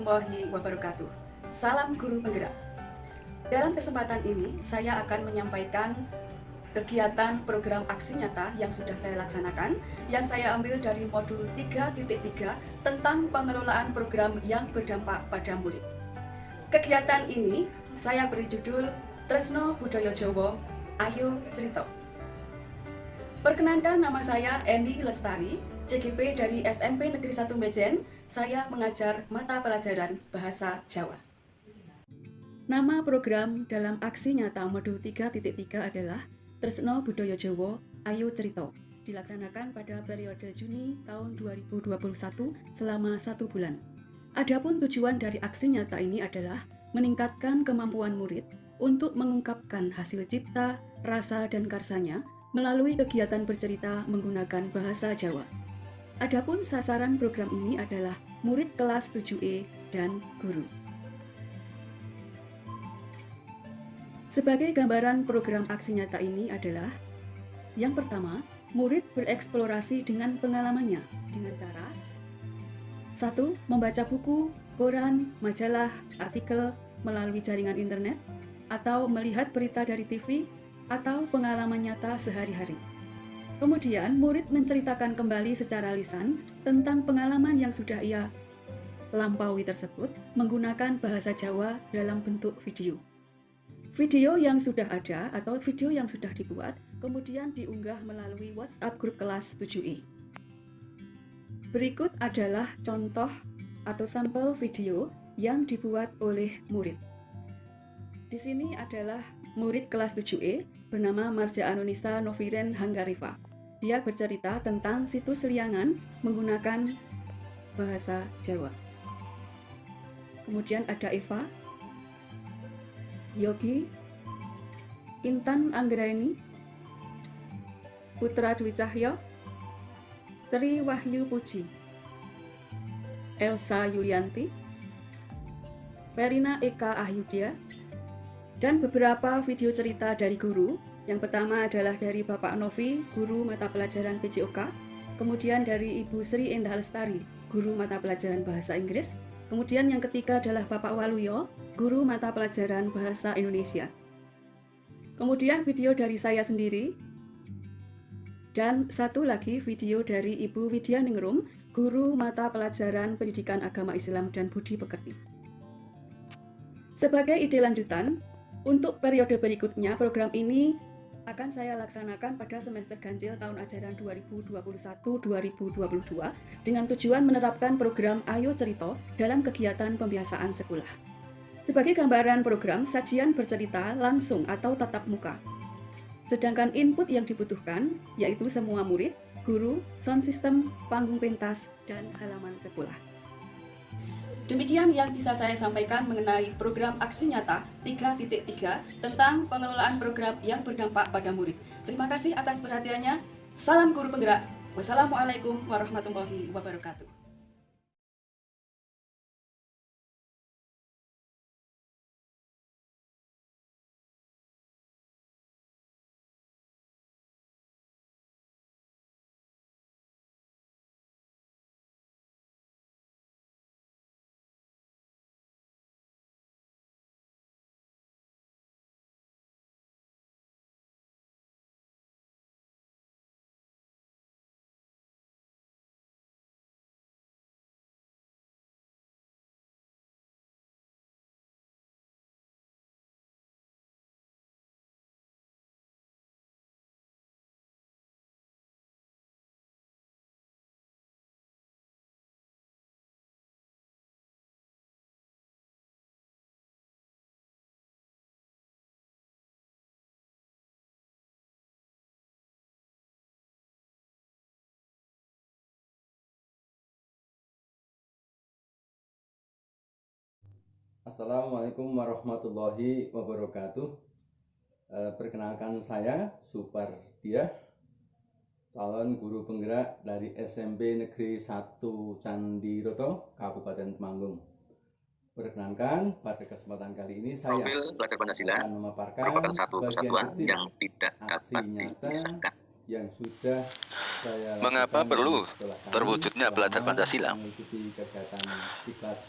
warahmatullahi wabarakatuh. Salam Guru Penggerak. Dalam kesempatan ini, saya akan menyampaikan kegiatan program aksi nyata yang sudah saya laksanakan, yang saya ambil dari modul 3.3 tentang pengelolaan program yang berdampak pada murid. Kegiatan ini saya beri judul Tresno Budaya Jawa, Ayo Crito. Perkenalkan, nama saya Eni Lestari, CGP dari SMP Negeri 1 Mejen. Saya mengajar mata pelajaran Bahasa Jawa. Nama program dalam aksi nyata modul 3.3 adalah Tresno Budaya Jawa, Ayo Crito. Dilaksanakan pada periode Juni tahun 2021 selama 1 bulan. Adapun tujuan dari aksi nyata ini adalah meningkatkan kemampuan murid untuk mengungkapkan hasil cipta, rasa, dan karsanya melalui kegiatan bercerita menggunakan bahasa Jawa. Adapun sasaran program ini adalah murid kelas 7E dan guru. Sebagai gambaran program aksi nyata ini adalah: yang pertama, murid bereksplorasi dengan pengalamannya dengan cara 1. Membaca buku, koran, majalah, artikel melalui jaringan internet, atau melihat berita dari TV, atau pengalaman nyata sehari-hari. Kemudian, murid menceritakan kembali secara lisan tentang pengalaman yang sudah ia lampaui tersebut menggunakan bahasa Jawa dalam bentuk video. Video yang sudah ada atau video yang sudah dibuat kemudian diunggah melalui WhatsApp grup kelas 7E. Berikut adalah contoh atau sampel video yang dibuat oleh murid. Di sini adalah murid kelas 7E bernama Marja Anunisa Noviren Hanggarifa. Dia bercerita tentang situs Liangan menggunakan bahasa Jawa. Kemudian ada Eva, Yogi, Intan Anggraini, Putra Dwi Cahyo, Tri Wahyu Puji, Elsa Yulianti, Verina Eka Ahyudia, dan beberapa video cerita dari guru. Yang pertama adalah dari Bapak Novi, guru mata pelajaran PJOK, kemudian dari Ibu Sri Endah Lestari, guru mata pelajaran Bahasa Inggris, kemudian yang ketiga adalah Bapak Waluyo, guru mata pelajaran Bahasa Indonesia. Kemudian video dari saya sendiri, dan satu lagi video dari Ibu Widya Ningrum, guru mata pelajaran Pendidikan Agama Islam dan Budi Pekerti. Sebagai ide lanjutan, untuk periode berikutnya, program ini akan saya laksanakan pada semester ganjil tahun ajaran 2021-2022 dengan tujuan menerapkan program Ayo Crito dalam kegiatan pembiasaan sekolah. Sebagai gambaran program, sajian bercerita langsung atau tatap muka. Sedangkan input yang dibutuhkan yaitu semua murid, guru, sound system, panggung pentas, dan halaman sekolah. Demikian yang bisa saya sampaikan mengenai program aksi nyata 3.3 tentang pengelolaan program yang berdampak pada murid. Terima kasih atas perhatiannya. Salam Guru Penggerak. Wassalamualaikum warahmatullahi wabarakatuh. Assalamualaikum warahmatullahi wabarakatuh. Perkenalkan, saya Supardiah, calon guru penggerak dari SMP Negeri 1 Candiroto, Kabupaten Temanggung. Perkenalkan, pada kesempatan kali ini saya akan memaparkan merupakan satu bagian kesatuan kecil yang tidak aksi dapat nyata dipisahkan. yang sudah Mengapa perlu terwujudnya belajar Pancasila?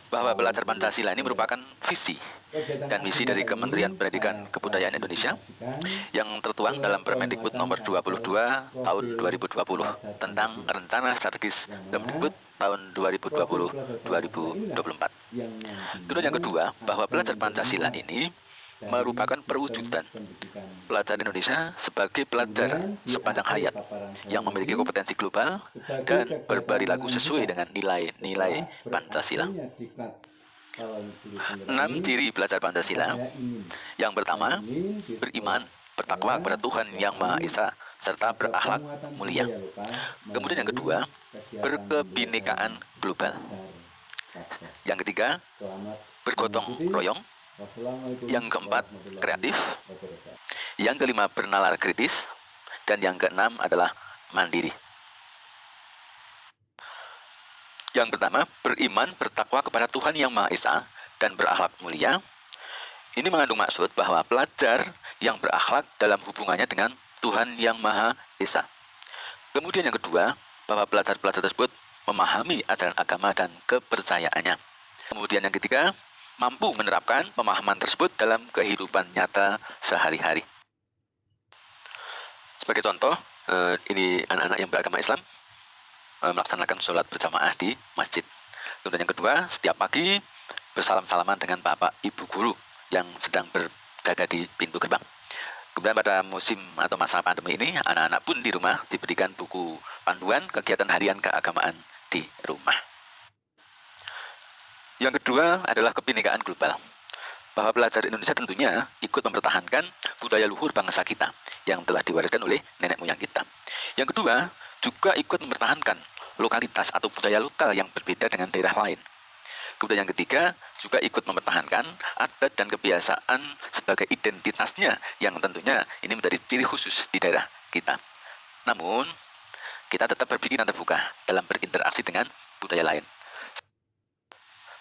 Bahwa belajar Pancasila ini merupakan visi dan misi dari Kementerian Pendidikan Kebudayaan Indonesia yang tertuang dalam Permendikbud nomor 22 tahun 2020 tentang Rencana Strategis Kemdikbud tahun 2020-2024. Kemudian yang kedua, bahwa belajar Pancasila ini merupakan perwujudan pelajar Indonesia sebagai pelajar sepanjang hayat yang memiliki kompetensi global dan berperilaku sesuai dengan nilai-nilai Pancasila. 6 ciri belajar Pancasila. Yang pertama, beriman, bertakwa kepada Tuhan Yang Maha Esa, serta berakhlak mulia. Kemudian yang kedua, berkebinekaan global. Yang ketiga, bergotong royong. Yang keempat, kreatif. Yang kelima, bernalar kritis. Dan yang keenam adalah mandiri. Yang pertama, beriman, bertakwa kepada Tuhan Yang Maha Esa, dan berakhlak mulia. Ini mengandung maksud bahwa pelajar yang berakhlak dalam hubungannya dengan Tuhan Yang Maha Esa. Kemudian yang kedua, bahwa pelajar-pelajar tersebut memahami ajaran agama dan kepercayaannya. Kemudian yang ketiga, mampu menerapkan pemahaman tersebut dalam kehidupan nyata sehari-hari. Sebagai contoh, ini anak-anak yang beragama Islam melaksanakan sholat berjamaah di masjid. Kemudian yang kedua, setiap pagi bersalam-salaman dengan bapak ibu guru yang sedang berjaga di pintu gerbang. Kemudian pada musim atau masa pandemi ini, anak-anak pun di rumah diberikan buku panduan kegiatan harian keagamaan di rumah. Yang kedua adalah kebinekaan global. Bahwa pelajar Indonesia tentunya ikut mempertahankan budaya luhur bangsa kita yang telah diwariskan oleh nenek moyang kita. Yang kedua, juga ikut mempertahankan lokalitas atau budaya lokal yang berbeda dengan daerah lain. Kemudian yang ketiga, juga ikut mempertahankan adat dan kebiasaan sebagai identitasnya yang tentunya ini menjadi ciri khusus di daerah kita. Namun, kita tetap berpikiran terbuka dalam berinteraksi dengan budaya lain.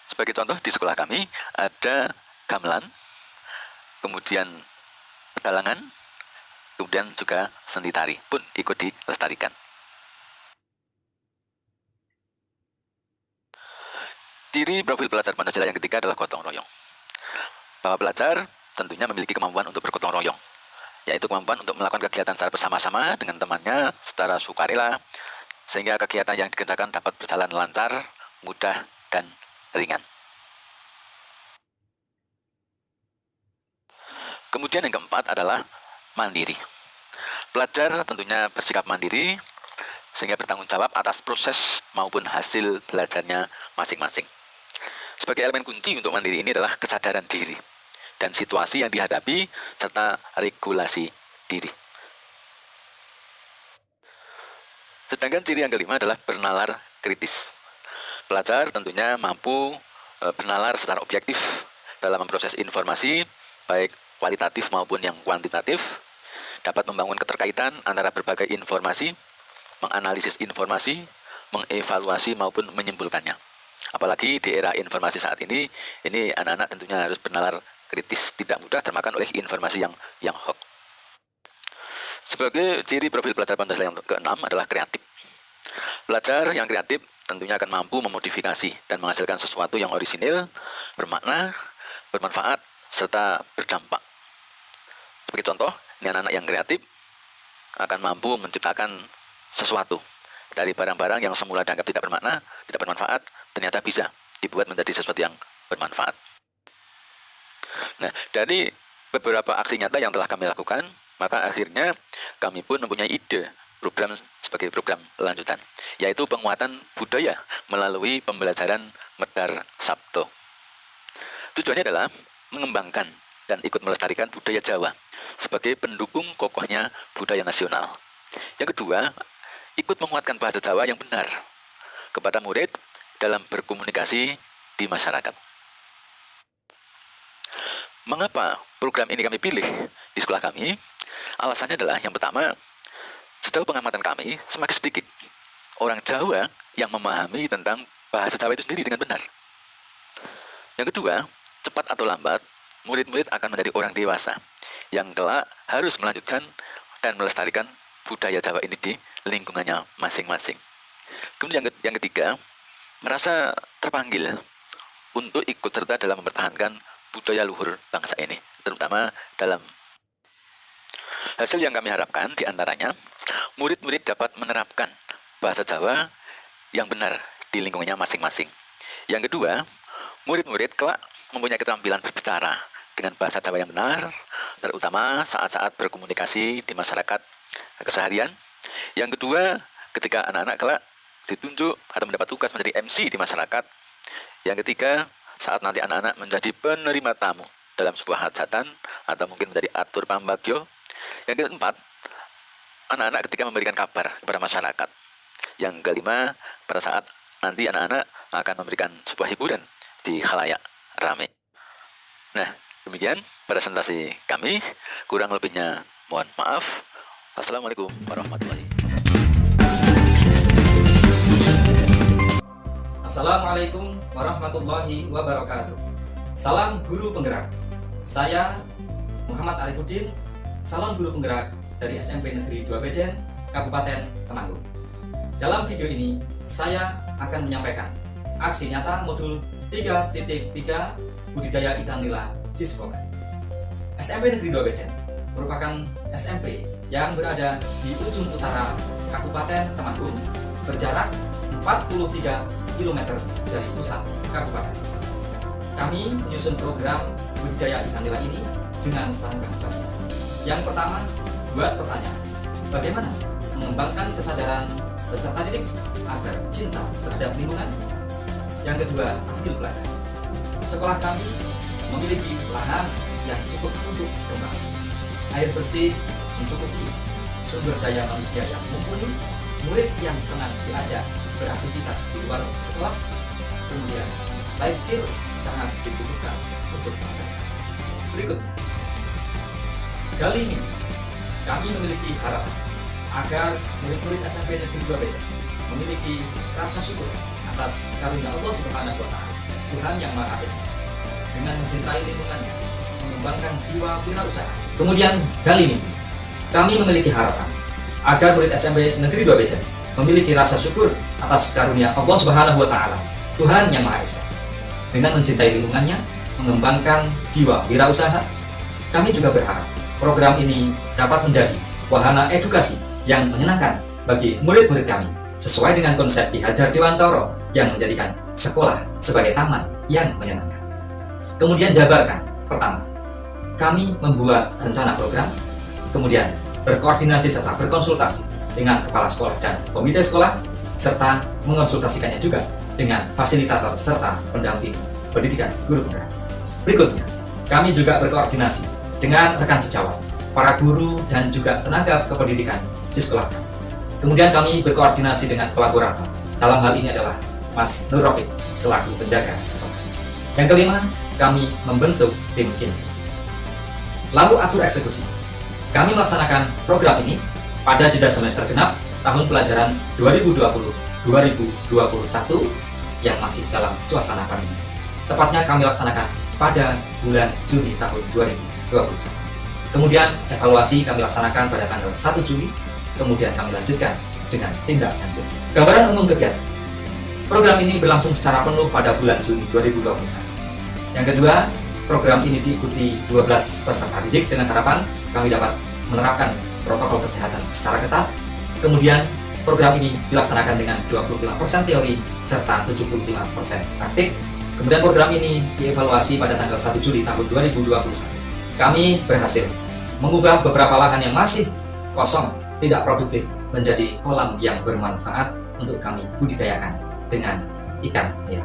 Sebagai contoh, di sekolah kami ada gamelan, kemudian pedalangan, kemudian juga seni tari pun ikut dilestarikan. Ciri profil pelajar Pancasila yang ketiga adalah gotong royong. Bahwa pelajar tentunya memiliki kemampuan untuk bergotong royong, yaitu kemampuan untuk melakukan kegiatan secara bersama-sama dengan temannya secara sukarela, sehingga kegiatan yang dikerjakan dapat berjalan lancar, mudah, dan ringan. Kemudian yang keempat adalah mandiri. Pelajar tentunya bersikap mandiri sehingga bertanggung jawab atas proses maupun hasil belajarnya masing-masing. Sebagai elemen kunci untuk mandiri ini adalah kesadaran diri dan situasi yang dihadapi serta regulasi diri. Sedangkan ciri yang kelima adalah bernalar kritis. Pelajar tentunya mampu bernalar secara objektif dalam memproses informasi, baik kualitatif maupun yang kuantitatif, dapat membangun keterkaitan antara berbagai informasi, menganalisis informasi, mengevaluasi maupun menyimpulkannya. Apalagi di era informasi saat ini anak-anak tentunya harus bernalar kritis, tidak mudah termakan oleh informasi yang hoax. Sebagai ciri profil pelajar Pancasila yang keenam adalah kreatif. Pelajar yang kreatif tentunya akan mampu memodifikasi dan menghasilkan sesuatu yang orisinil, bermakna, bermanfaat, serta berdampak. Sebagai contoh, ini anak-anak yang kreatif akan mampu menciptakan sesuatu dari barang-barang yang semula dianggap tidak bermakna, tidak bermanfaat, ternyata bisa dibuat menjadi sesuatu yang bermanfaat. Nah, dari beberapa aksi nyata yang telah kami lakukan, maka akhirnya kami pun mempunyai ide program sebagai program lanjutan, yaitu penguatan budaya melalui pembelajaran Medar Sabto. Tujuannya adalah mengembangkan dan ikut melestarikan budaya Jawa sebagai pendukung kokohnya budaya nasional. Yang kedua, ikut menguatkan bahasa Jawa yang benar kepada murid dalam berkomunikasi di masyarakat. Mengapa program ini kami pilih di sekolah kami? Alasannya adalah yang pertama, sejauh pengamatan kami, semakin sedikit orang Jawa yang memahami tentang bahasa Jawa itu sendiri dengan benar. Yang kedua, cepat atau lambat, murid-murid akan menjadi orang dewasa yang kelak harus melanjutkan dan melestarikan budaya Jawa ini di lingkungannya masing-masing. Kemudian yang ketiga, merasa terpanggil untuk ikut serta dalam mempertahankan budaya luhur bangsa ini, terutama dalam hasil yang kami harapkan diantaranya murid-murid dapat menerapkan bahasa Jawa yang benar di lingkungannya masing-masing. Yang kedua, murid-murid kelak mempunyai keterampilan berbicara dengan bahasa Jawa yang benar, terutama saat-saat berkomunikasi di masyarakat keseharian. Yang kedua, ketika anak-anak kelak ditunjuk atau mendapat tugas menjadi MC di masyarakat. Yang ketiga, saat nanti anak-anak menjadi penerima tamu dalam sebuah hajatan atau mungkin menjadi atur pambagyo. Yang keempat, anak-anak ketika memberikan kabar kepada masyarakat. Yang kelima, pada saat nanti anak-anak akan memberikan sebuah hiburan di khalayak ramai. Nah, demikian presentasi kami. Kurang lebihnya mohon maaf. Assalamualaikum warahmatullahi wabarakatuh. Assalamualaikum warahmatullahi wabarakatuh. Salam guru penggerak. Saya Muhammad Arifuddin, calon guru penggerak dari SMP Negeri 2 Bejen, Kabupaten Temanggung. Dalam video ini, saya akan menyampaikan aksi nyata modul 3.3 budidaya ikan nila di sekolah. SMP Negeri 2 Bejen merupakan SMP yang berada di ujung utara Kabupaten Temanggung, berjarak 43 km dari pusat kabupaten. Kami menyusun program budidaya ikan nila ini dengan langkah baca. Yang pertama, buat pertanyaan, bagaimana mengembangkan kesadaran peserta didik agar cinta terhadap lingkungan? Yang kedua, ambil pelajaran. Sekolah kami memiliki lahan yang cukup untuk dikembang, air bersih mencukupi, sumber daya manusia yang mumpuni, murid yang senang diajak beraktivitas di luar sekolah, kemudian life skill sangat dibutuhkan untuk masyarakat. Berikutnya, kali ini kami memiliki harapan agar murid-murid SMP Negeri 2 Bejen memiliki rasa syukur atas karunia Allah Subhanahu wa Ta'ala, Tuhan yang Maha Esa, dengan mencintai lingkungannya, mengembangkan jiwa wirausaha. Kemudian kali ini kami memiliki harapan agar murid SMP Negeri 2 Bejen memiliki rasa syukur atas karunia Allah Subhanahu wa Ta'ala, Tuhan yang Maha Esa, dengan mencintai lingkungannya, mengembangkan jiwa wirausaha. Kami juga berharap program ini dapat menjadi wahana edukasi yang menyenangkan bagi murid-murid kami, sesuai dengan konsep Ki Hajar Dewantara yang menjadikan sekolah sebagai taman yang menyenangkan. Kemudian jabarkan, pertama, kami membuat rencana program, kemudian berkoordinasi serta berkonsultasi dengan kepala sekolah dan komite sekolah, serta mengonsultasikannya juga dengan fasilitator serta pendamping pendidikan guru penggerak. Berikutnya, kami juga berkoordinasi dengan rekan sejawat, para guru dan juga tenaga kependidikan di sekolah kami. Kemudian kami berkoordinasi dengan kolaborator, dalam hal ini adalah Mas Nur Rafiq selaku penjaga sekolah. Yang kelima, kami membentuk tim inti. Lalu atur eksekusi. Kami melaksanakan program ini pada jeda semester genap tahun pelajaran 2020-2021 yang masih dalam suasana pandemi. Tepatnya kami laksanakan pada bulan Juni tahun 2021. Kemudian evaluasi kami laksanakan pada tanggal 1 Juli, kemudian kami lanjutkan dengan tindak lanjut. Gambaran umum kegiatan. Program ini berlangsung secara penuh pada bulan Juni 2021. Yang kedua, program ini diikuti 12 peserta didik dengan harapan kami dapat menerapkan protokol kesehatan secara ketat. Kemudian program ini dilaksanakan dengan 25% teori serta 75% praktik. Kemudian program ini dievaluasi pada tanggal 1 Juli tahun 2021. Kami berhasil mengubah beberapa lahan yang masih kosong, tidak produktif, menjadi kolam yang bermanfaat untuk kami budidayakan dengan ikan nila.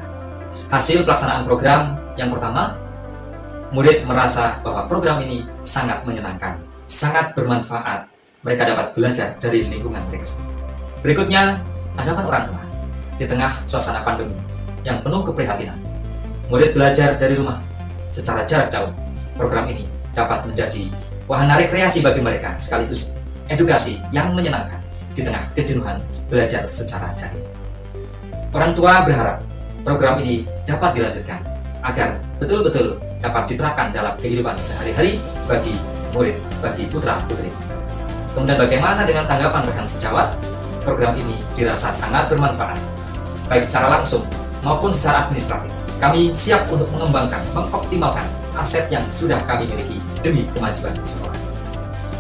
Hasil pelaksanaan program yang pertama, murid merasa bahwa program ini sangat menyenangkan, sangat bermanfaat. Mereka dapat belajar dari lingkungan mereka sendiri. Berikutnya, tanggapan orang tua. Di tengah suasana pandemi yang penuh keprihatinan, murid belajar dari rumah secara jarak jauh. Program ini dapat menjadi wahana rekreasi bagi mereka, sekaligus edukasi yang menyenangkan di tengah kejenuhan belajar secara daring. Orang tua berharap program ini dapat dilanjutkan agar betul-betul dapat diterapkan dalam kehidupan sehari-hari bagi murid, bagi putra-putri. Kemudian bagaimana dengan tanggapan rekan sejawat? program ini dirasa sangat bermanfaat, baik secara langsung maupun secara administratif. Kami siap untuk mengembangkan, mengoptimalkan aset yang sudah kami miliki demi kemajuan sekolah.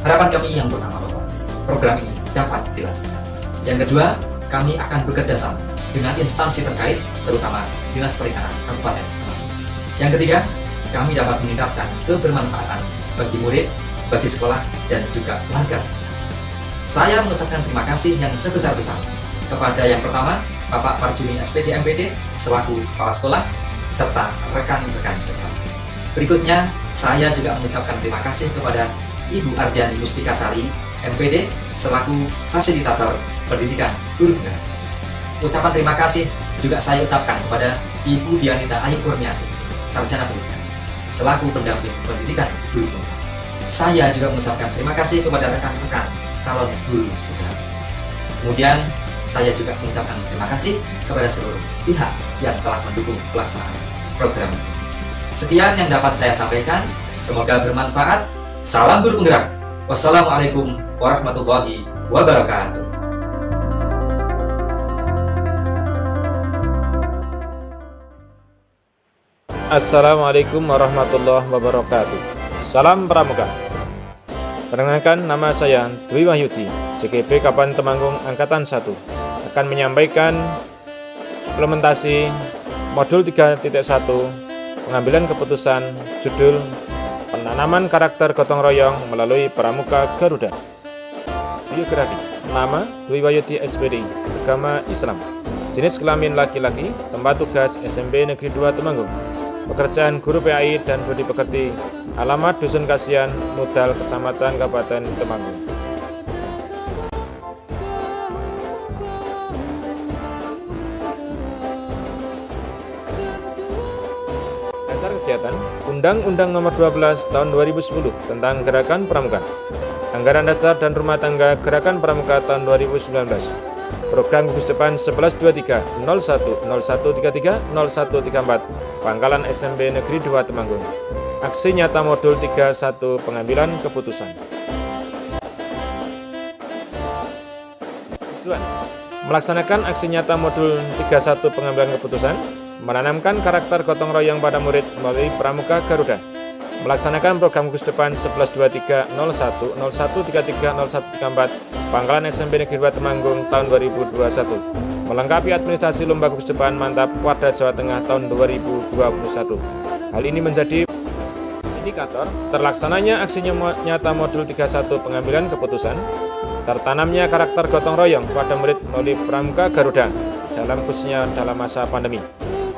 Harapan kami yang pertama bahwa program ini dapat dilanjutkan. Yang kedua, kami akan bekerja sama dengan instansi terkait, terutama Dinas Perikanan Kabupaten Temanggung. Yang ketiga, kami dapat meningkatkan kebermanfaatan bagi murid, bagi sekolah, dan juga warga sekitar. Saya mengucapkan terima kasih yang sebesar-besarnya kepada yang pertama, Bapak Parjuni SPD MPD selaku kepala sekolah, serta rekan-rekan sejawat. Berikutnya, saya juga mengucapkan terima kasih kepada Ibu Ardiani Mustika Sari, MPD, selaku fasilitator pendidikan guru penggerak. Ucapan terima kasih juga saya ucapkan kepada Ibu Dianita Ayu Kurniasih, sarjana pendidikan, selaku pendamping pendidikan guru penggerak. Saya juga mengucapkan terima kasih kepada rekan-rekan calon guru penggerak. Kemudian, saya juga mengucapkan terima kasih kepada seluruh pihak yang telah mendukung pelaksanaan program ini. Sekian yang dapat saya sampaikan, semoga bermanfaat. Salam guru penggerak. Wassalamualaikum warahmatullahi wabarakatuh. Assalamualaikum warahmatullahi wabarakatuh. Salam Pramuka. Perkenalkan, nama saya Dwi Wahyudi, CGP Kabupaten Temanggung Angkatan 1, akan menyampaikan implementasi modul 3.1 pengambilan keputusan judul penanaman karakter gotong royong melalui Pramuka Garuda. Biografi: nama Dwi Wahyudi SPD, agama Islam, jenis kelamin laki-laki, tempat tugas SMP Negeri 2 Temanggung, pekerjaan guru PAI dan budi pekerti, alamat Dusun Kasihan, Mudal, Kecamatan Kabupaten Temanggung. Dasar kegiatan Undang-Undang Nomor 12 Tahun 2010 tentang Gerakan Pramuka, Anggaran Dasar dan Rumah Tangga Gerakan Pramuka tahun 2019, Program Gugus Depan 1123 01 0133 0134 Pangkalan SMP Negeri 2 Temanggung. Aksi nyata modul 31 pengambilan keputusan. Tujuan: melaksanakan aksi nyata modul 31 pengambilan keputusan, menanamkan karakter gotong royong pada murid melalui Pramuka Garuda, melaksanakan program Gugus Depan 1123 01 0133 0134 Pangkalan SMP Negeri 2 Temanggung tahun 2021, melengkapi administrasi lomba Gugus Depan Mantap Warda Jawa Tengah tahun 2021. Hal ini menjadi indikator terlaksananya aksi nyata modul 31 pengambilan keputusan, tertanamnya karakter gotong royong pada murid melalui Pramuka Garuda khususnya dalam masa pandemi,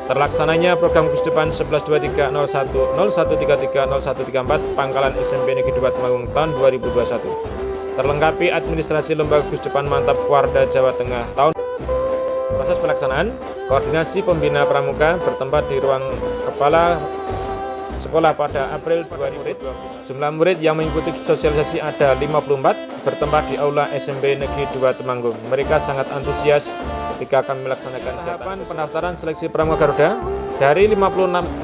terlaksananya program Gugus Depan 1123 01 0133 0134 Pangkalan SMP Negeri 2 Temanggung tahun 2021, terlengkapi administrasi lomba Gugus Depan Mantap Warda Jawa Tengah tahun. Proses pelaksanaan koordinasi pembina pramuka bertempat di ruang kepala sekolah pada April 2020. Jumlah murid yang mengikuti sosialisasi ada 54, bertempat di aula SMP Negeri 2 Temanggung. Mereka sangat antusias ketika kami melaksanakan tahapan pendaftaran seleksi Pramuka Garuda. Dari 54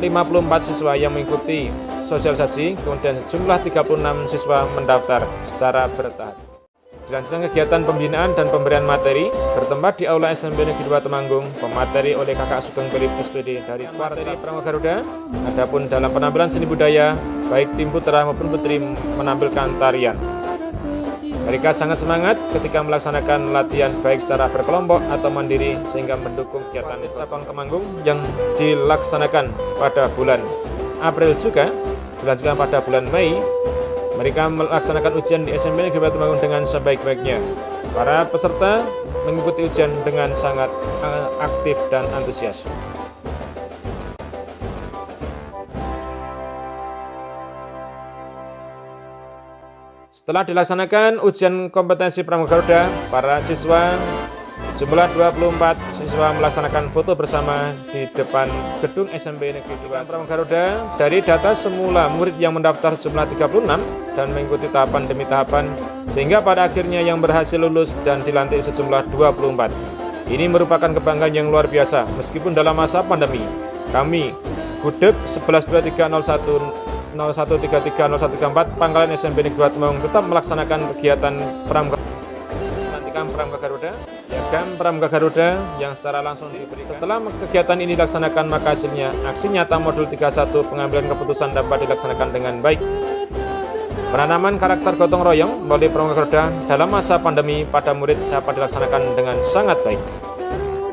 siswa yang mengikuti sosialisasi, kemudian jumlah 36 siswa mendaftar secara bertahap. Dilanjutkan kegiatan pembinaan dan pemberian materi bertempat di aula SMP Negeri 2 Temanggung, pemateri oleh Kakak Sugeng Philip SPD dari materi Pramuka Garuda. Adapun dalam penampilan seni budaya, baik tim putra maupun putri menampilkan tarian. Mereka sangat semangat ketika melaksanakan latihan baik secara berkelompok atau mandiri, sehingga mendukung kegiatan cabang Temanggung yang dilaksanakan pada bulan April juga dilanjutkan pada bulan Mei. Mereka melaksanakan ujian di SMP Negeri 2 Temanggung dengan sebaik-baiknya. Para peserta mengikuti ujian dengan sangat aktif dan antusias. Setelah dilaksanakan ujian kompetensi Pramuka Garuda, para siswa jumlah 24 siswa melaksanakan foto bersama di depan gedung SMP Negeri 2 Pramuka Garuda. Dari data semula murid yang mendaftar jumlah 36 dan mengikuti tahapan demi tahapan, sehingga pada akhirnya yang berhasil lulus dan dilantik sejumlah 24. Ini merupakan kebanggaan yang luar biasa meskipun dalam masa pandemi. Kami Gudep 112301 0133 0134 Pangkalan SMP Negeri 2 Temanggung tetap melaksanakan kegiatan pramuka. melaksanakan Pramuka Garuda, piagam Pramuka Garuda yang secara langsung diberikan. Setelah kegiatan ini dilaksanakan, maka hasilnya aksi nyata modul 31 pengambilan keputusan dapat dilaksanakan dengan baik. Penanaman karakter gotong royong melalui Pramuka Garuda dalam masa pandemi pada murid dapat dilaksanakan dengan sangat baik.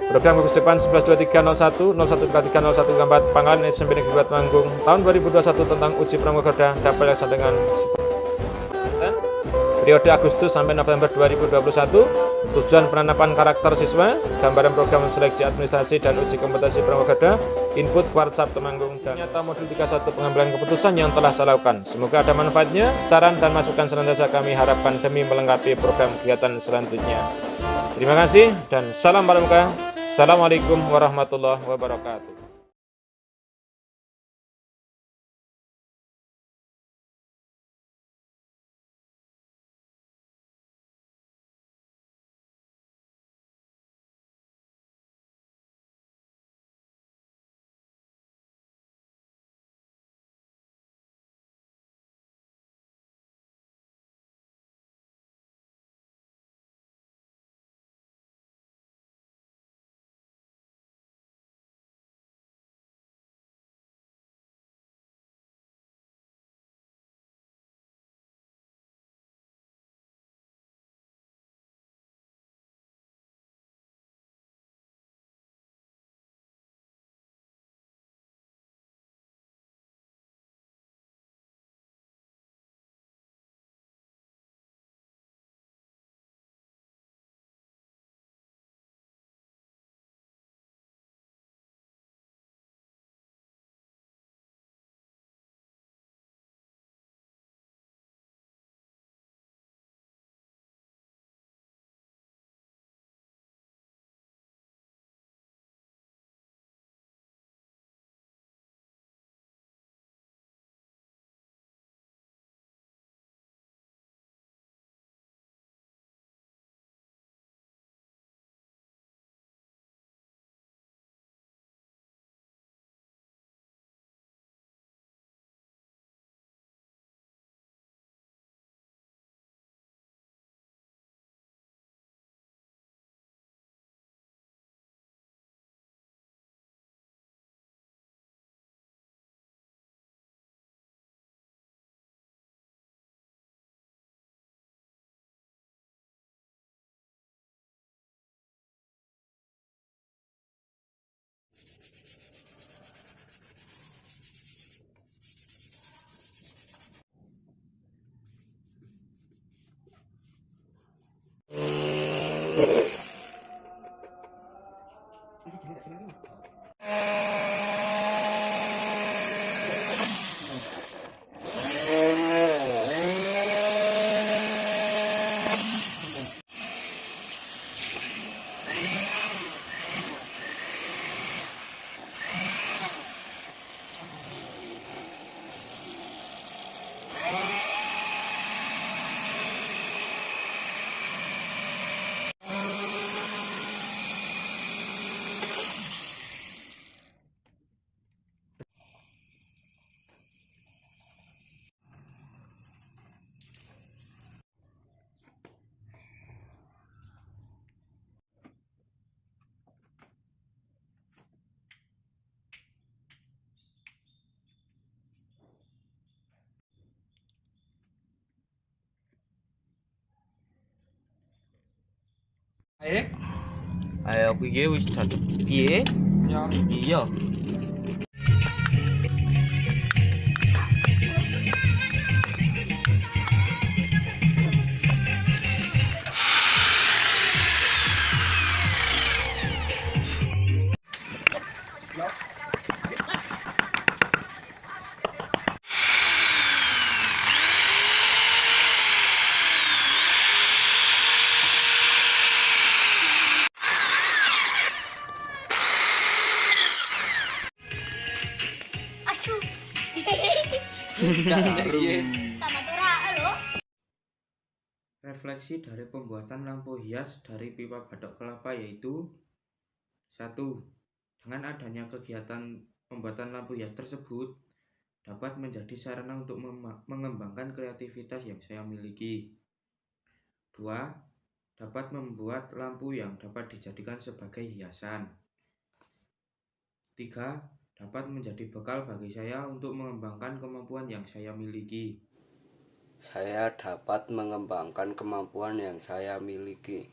Program gugus depan 112301 013301 Pangkalan SMP Negeri 2 Temanggung tahun 2021 tentang uji Pramuka Garuda dapat dilaksanakan dengan periode Agustus sampai November 2021. Tujuan penanaman karakter siswa, gambaran program seleksi administrasi dan uji kompetensi Pramuka Garuda, input WhatsApp Temanggung, dan nyata modul 31 pengambilan keputusan yang telah saya lakukan. Semoga ada manfaatnya. Saran dan masukan senantiasa kami harapkan demi melengkapi program kegiatan selanjutnya. Terima kasih dan salam Pramuka. Assalamualaikum warahmatullahi wabarakatuh. Ayo aku iki wis dadek piye? Ya. Iya. Refleksi dari pembuatan lampu hias dari pipa batok kelapa yaitu 1. Dengan adanya kegiatan pembuatan lampu hias tersebut dapat menjadi sarana untuk mengembangkan kreativitas yang saya miliki. 2. dapat membuat lampu yang dapat dijadikan sebagai hiasan. 3. Dapat menjadi bekal bagi saya untuk mengembangkan kemampuan yang saya miliki. Saya dapat mengembangkan kemampuan yang saya miliki.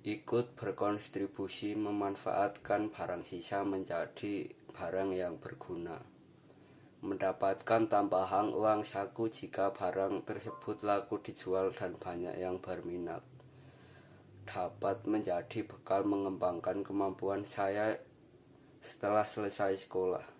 Ikut berkontribusi memanfaatkan barang sisa menjadi barang yang berguna. Mendapatkan tambahan uang saku jika barang tersebut laku dijual dan banyak yang berminat. Dapat menjadi bekal mengembangkan kemampuan saya setelah selesai sekolah.